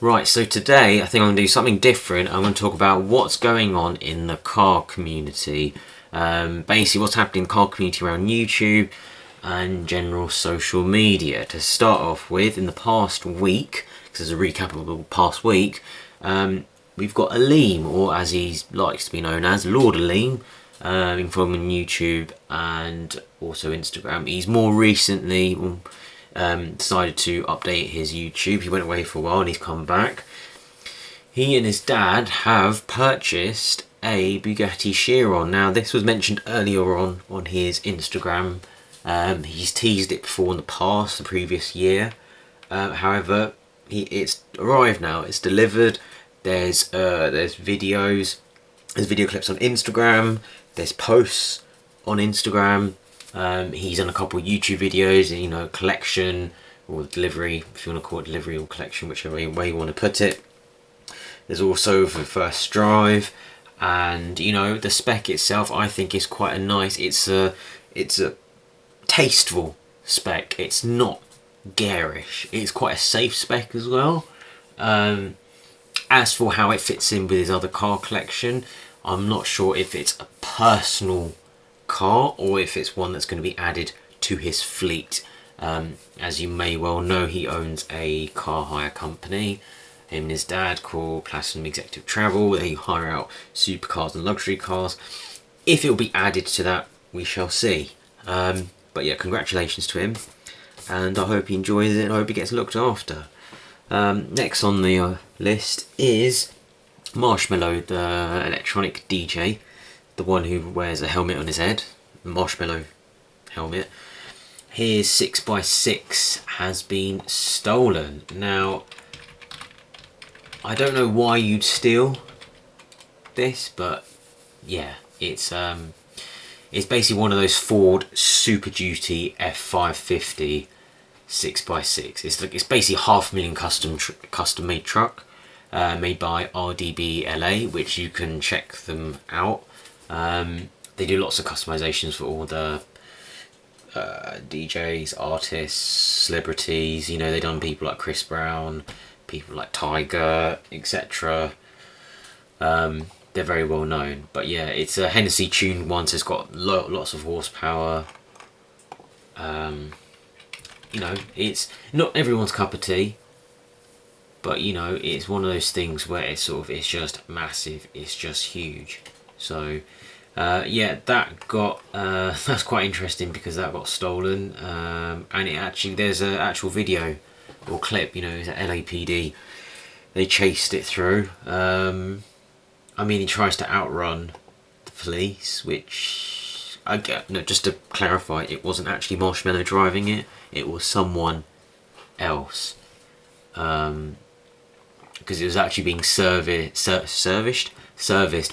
Right, so today I think I'm going to do something different. I'm going to talk about what's going on in the car community. Basically what's happening in the car community around YouTube and general social media. To start off with, in the past week, because there's a recap of the past week, we've got Aleem, or as he likes to be known as, Lord Aleem, from YouTube and also Instagram. He's more recently decided to update his YouTube. He went away for a while and he's come back. He and his dad have purchased a Bugatti Chiron. Now this was mentioned earlier on his Instagram. He's teased it before in the past, the previous year. However, it's arrived now. It's delivered. There's videos. There's video clips on Instagram. There's posts on Instagram. He's done a couple of YouTube videos, collection or delivery, if you want to call it delivery or collection, whichever way you want to put it. There's also the first drive, and the spec itself I think is quite a nice. It's a tasteful spec. It's not garish. It's quite a safe spec as well. As for how it fits in with his other car collection, I'm not sure if it's a personal car or if it's one that's going to be added to his fleet. As you may well know, he owns a car hire company, him and his dad, called Platinum Executive Travel. They hire out supercars and luxury cars. If it will be added to that, we shall see. But yeah, congratulations to him, and I hope he enjoys it and I hope he gets looked after. Next on the list is Marshmello, the electronic DJ, the one who wears a helmet on his head, the Marshmello helmet. His 6x6 has been stolen. Now, I don't know why you'd steal this, but yeah, it's basically one of those Ford Super Duty F550 6x6. It's basically $500,000 custom made truck, made by RDB LA, which you can check them out. They do lots of customizations for all the DJs, artists, celebrities. They've done people like Chris Brown, people like Tiger, etc. They're very well known. But yeah, it's a Hennessy tuned one, so it's got lots of horsepower. It's not everyone's cup of tea, but it's one of those things where it's just massive. It's just huge. So yeah, that's quite interesting because that got stolen, and there's an actual video or clip. It's at LAPD. They chased it through. He tries to outrun the police, which just to clarify, it wasn't actually Marshmello driving it. It was someone else, because it was actually being serviced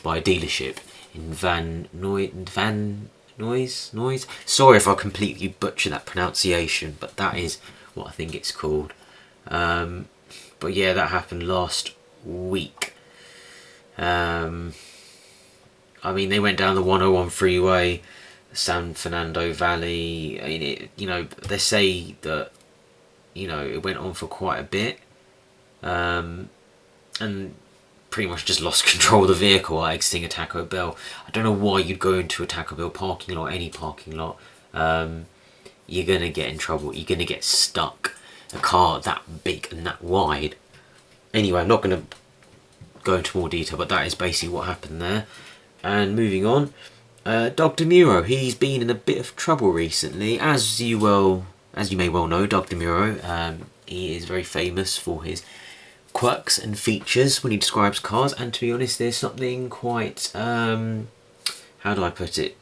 by a dealership in Van Nuys. Sorry if I completely butcher that pronunciation, but that is what I think it's called. But yeah, that happened last week. They went down the 101 freeway, San Fernando Valley. They say that it went on for quite a bit, and pretty much just lost control of the vehicle exiting a Taco Bell. I don't know why you'd go into a Taco Bell parking lot, any parking lot. You're gonna get in trouble. You're gonna get stuck. A car that big and that wide. Anyway, I'm not gonna go into more detail, but that is basically what happened there. And moving on, Dr. Muro, he's been in a bit of trouble recently. As you may well know, Dr. Muro, he is very famous for his quirks and features when he describes cars, and to be honest, there's something quite, how do I put it,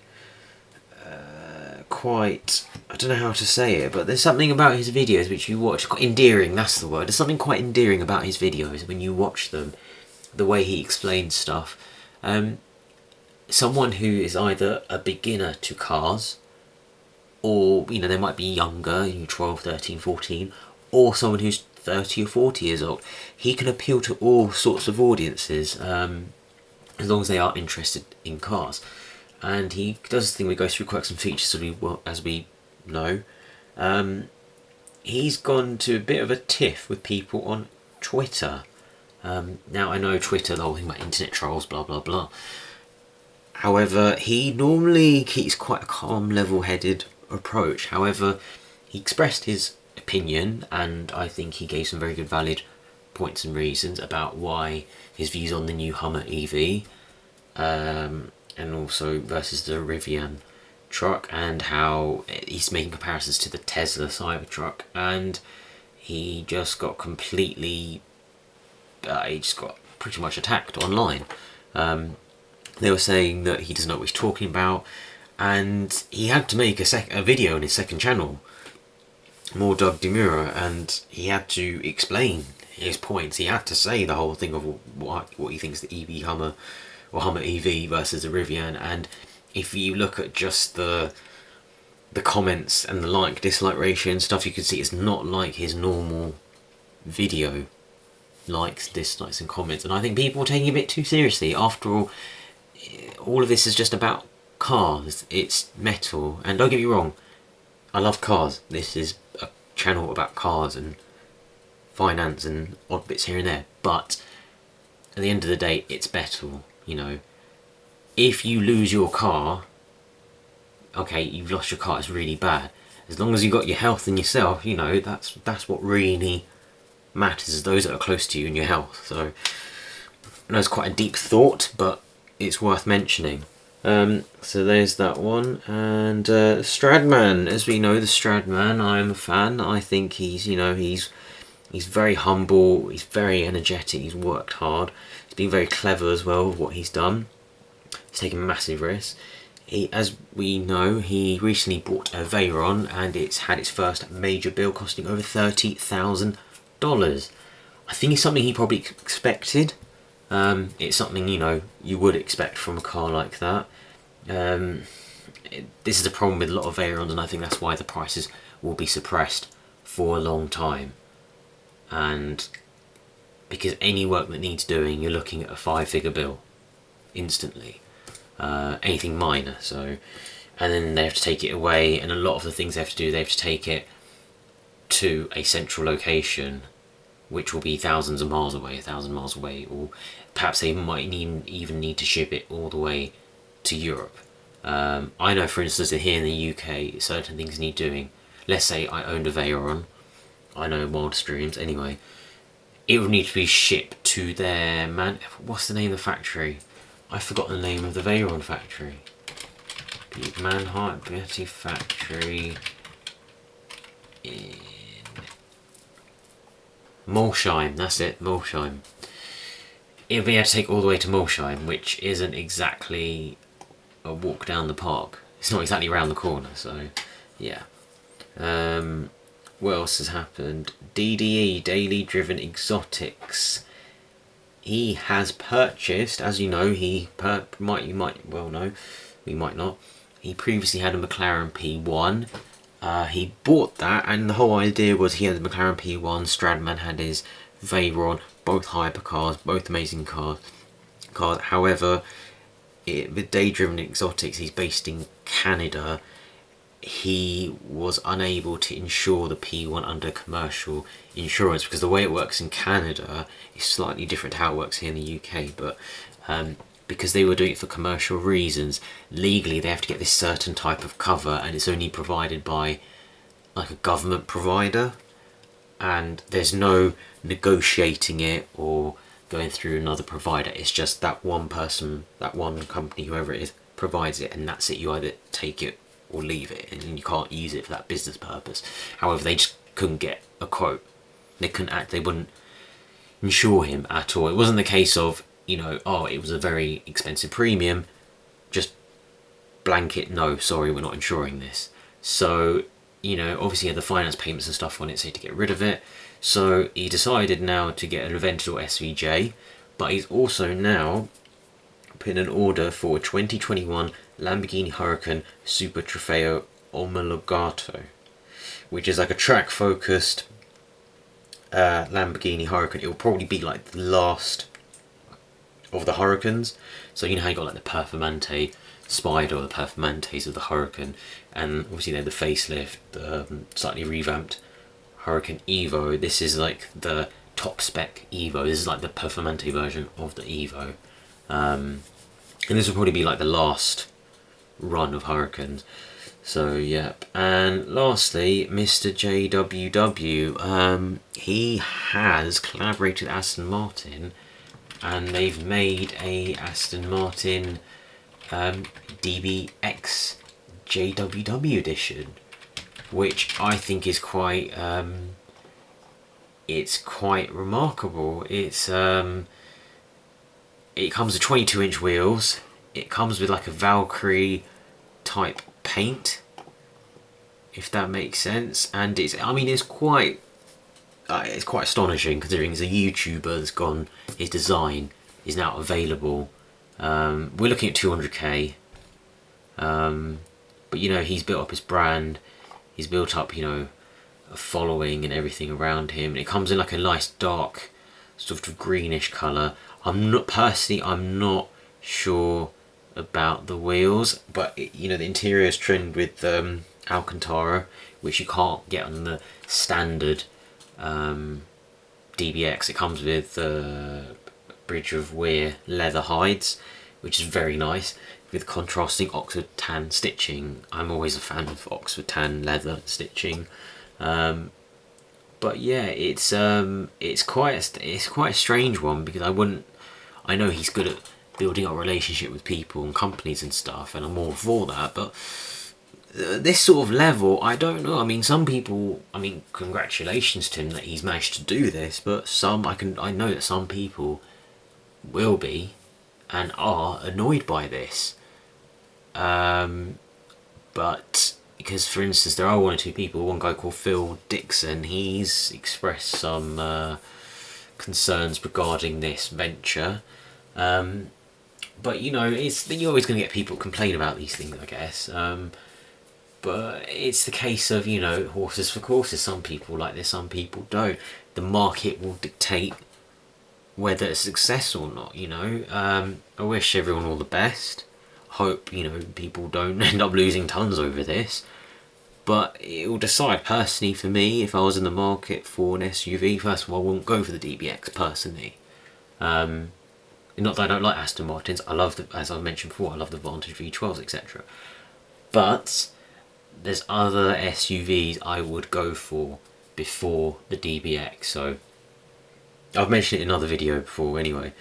I don't know how to say it, but there's something about his videos which you watch, quite endearing, that's the word. There's something quite endearing about his videos when you watch them, the way he explains stuff. Someone who is either a beginner to cars, or they might be younger, 12, 13, 14, or someone who's 30 or 40 years old, he can appeal to all sorts of audiences, as long as they are interested in cars. And he does this thing where he goes through quirks and features, as we know. He's gone to a bit of a tiff with people on Twitter. Now I know Twitter, the whole thing about internet trolls, blah blah blah. However, he normally keeps quite a calm, level-headed approach. However, he expressed his opinion, and I think he gave some very good valid points and reasons about why his views on the new Hummer EV, and also versus the Rivian truck, and how he's making comparisons to the Tesla Cybertruck, and he just got completely, he just got pretty much attacked online. They were saying that he doesn't know what he's talking about, and he had to make a video on his second channel, More Doug Demura, and he had to explain his points. He had to say the whole thing of what he thinks the EV Hummer or Hummer EV versus the Rivian. And if you look at just the comments and the like-dislike ratio and stuff, you can see it's not like his normal video likes, dislikes and comments. And I think people are taking it a bit too seriously. After all of this is just about cars. It's metal, and don't get me wrong, I love cars. This is a channel about cars and finance and odd bits here and there, but at the end of the day, it's metal. You know, if you lose your car, okay, you've lost your car, it's really bad. As long as you got your health and yourself, you know, that's what really matters, is those that are close to you and your health. So I know it's quite a deep thought, but it's worth mentioning. So there's that one. And Stradman, as we know, the Stradman, I am a fan. I think he's, you know, he's very humble, he's very energetic, he's worked hard, he's been very clever as well with what he's done. He's taken massive risks. As we know, he recently bought a Veyron, and it's had its first major bill, costing over $30,000. I think it's something he probably expected. It's something, you know, you would expect from a car like that. This is a problem with a lot of Veyrons, and I think that's why the prices will be suppressed for a long time. And because any work that needs doing, you're looking at a 5-figure bill instantly. Anything minor. So, and then they have to take it away, and a lot of the things they have to do, they have to take it to a central location, which will be thousands of miles away, 1,000 miles away, or perhaps they might even need to ship it all the way to Europe. I know, for instance, that here in the UK, certain things need doing. Let's say I owned a Veyron, I know Wildest Dreams, anyway, it would need to be shipped to their what's the name of the factory? I forgot the name of the Veyron factory. Manhart Betty factory in Molsheim, that's it, Molsheim. It would be able to take all the way to Molsheim, which isn't exactly a walk down the park. It's not exactly around the corner, so yeah. What else has happened? DDE, Daily Driven Exotics. He has purchased, as you know, you might well know, we might not. He previously had a McLaren P1. He bought that, and the whole idea was he had the McLaren P1, Stradman had his Veyron, both hypercars, both amazing cars. However, with Day Driven Exotics, he's based in Canada. He was unable to insure the P1 under commercial insurance, because the way it works in Canada is slightly different to how it works here in the UK, but because they were doing it for commercial reasons, legally they have to get this certain type of cover, and it's only provided by like a government provider, and there's no negotiating it or going through another provider. It's just that one person, that one company, whoever it is, provides it, and that's it. You either take it or leave it, and you can't use it for that business purpose. However, they just couldn't get a quote. They wouldn't insure him at all. It wasn't the case of, you know, oh, it was a very expensive premium, just blanket, no, sorry, we're not insuring this. So, you know, obviously he had the finance payments and stuff on it, so he had to get rid of it. So he decided now to get an Aventador SVJ, but he's also now put in an order for a 2021 Lamborghini Huracan Super Trofeo Homologato, which is like a track-focused Lamborghini Huracan. It will probably be like the last of the Huracans. So you know how you got like the Performante Spider or the Performantes of the Huracan, and obviously they're the facelift, the slightly revamped Huracan Evo. This is like the top spec Evo. This is like the Performante version of the Evo. And this will probably be like the last run of Hurricanes. So yep. And lastly, Mr. JWW, he has collaborated with Aston Martin, and they've made a Aston Martin DBX JWW edition, which I think is quite it's quite remarkable. It's it comes with 22-inch wheels. It comes with like a Valkyrie type paint, if that makes sense, and it's quite astonishing considering he's a YouTuber that's gone. His design is now available. We're looking at 200k, but you know, he's built up his brand. He's built up, you know, a following and everything around him. And it comes in like a nice dark sort of greenish colour. I'm not sure about the wheels, but you know, the interior is trimmed with Alcantara, which you can't get on the standard DBX. It comes with Bridge of Weir leather hides, which is very nice, with contrasting Oxford tan stitching. I'm always a fan of Oxford tan leather stitching. But yeah, it's quite a strange one, because I know he's good at building up a relationship with people and companies and stuff, and I'm all for that, but this sort of level, I don't know. I mean, some people, I mean, congratulations to him that he's managed to do this, but I know that some people will be and are annoyed by this. But because, for instance, there are one or two people, one guy called Phil Dixon, he's expressed some concerns regarding this venture. But you know, you're always going to get people complain about these things, I guess. But it's the case of, you know, horses for courses. Some people like this, some people don't. The market will dictate whether it's successful or not, you know. I wish everyone all the best. Hope, you know, people don't end up losing tons over this. But it will decide. Personally, for me, if I was in the market for an SUV, first of all, I wouldn't go for the DBX personally. Not that I don't like Aston Martins. I love as I mentioned before, I love the Vantage V12s, etc. But there's other SUVs I would go for before the DBX. So I've mentioned it in another video before anyway.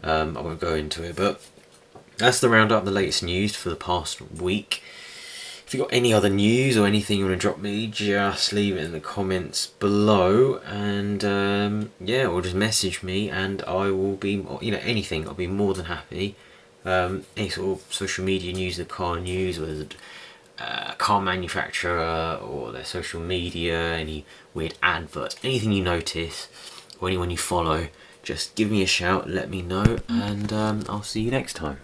I won't go into it, but that's the roundup, the latest news for the past week. If you've got any other news or anything you want to drop me, just leave it in the comments below, and yeah, or just message me, and I will be, you know, anything, I'll be more than happy. Any sort of social media news, the car news, whether it's a car manufacturer or their social media, any weird adverts, anything you notice or anyone you follow, just give me a shout, let me know, and I'll see you next time.